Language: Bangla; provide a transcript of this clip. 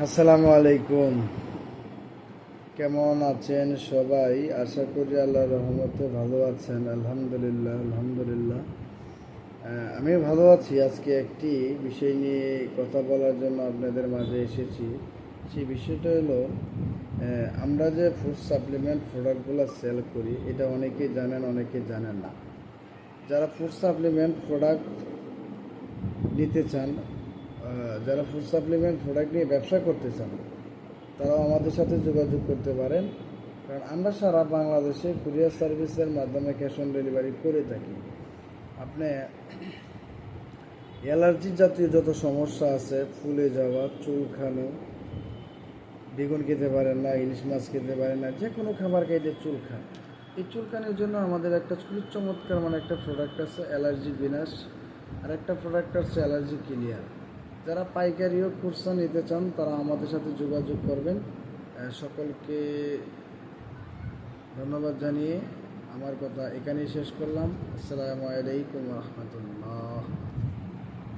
আসসালামু আলাইকুম। কেমন আছেন সবাই? আশা করি আল্লাহর রহমতে ভালো আছেন। আলহামদুলিল্লাহ আলহামদুলিল্লাহ। আমি ভালো আছি। আজকে একটি বিষয় নিয়ে কথা বলার জন্য আপনাদের মাঝে এসেছি। সেই বিষয়টা হলো, আমরা যে ফুড সাপ্লিমেন্ট প্রোডাক্টগুলো সেল করি, এটা অনেকেই জানেন, অনেকে জানেন না। যারা ফুড সাপ্লিমেন্ট প্রোডাক্ট নিতে চান, যারা ফুড সাপ্লিমেন্ট প্রোডাক্ট নিয়ে ব্যবসা করতে চান, তারাও আমাদের সাথে যোগাযোগ করতে পারেন। কারণ আমরা সারা বাংলাদেশে কুরিয়ার সার্ভিসের মাধ্যমে ক্যাশ অন ডেলিভারি করে থাকি। আপনি অ্যালার্জি জাতীয় যত সমস্যা আছে, ফুলে যাওয়া, চুলখানো, বেগুন খেতে পারেন না, ইলিশ মাছ খেতে পারেন না, যে কোনো খাবার খাইতে চুলখান, এই চুলকানির জন্য আমাদের একটা খুবই চমৎকার একটা প্রোডাক্ট আছে, অ্যালার্জি বিনাশ। আর একটা প্রোডাক্ট আছে অ্যালার্জি ক্লিয়ার। যারা পাইকারিও খুচরা নিতে চান, তারা আমাদের সাথে যোগাযোগ করবেন। সকলকে ধন্যবাদ জানিয়ে আমার কথা এখানেই শেষ করলাম। আসসালামু আলাইকুম রহমতুল্লাহ।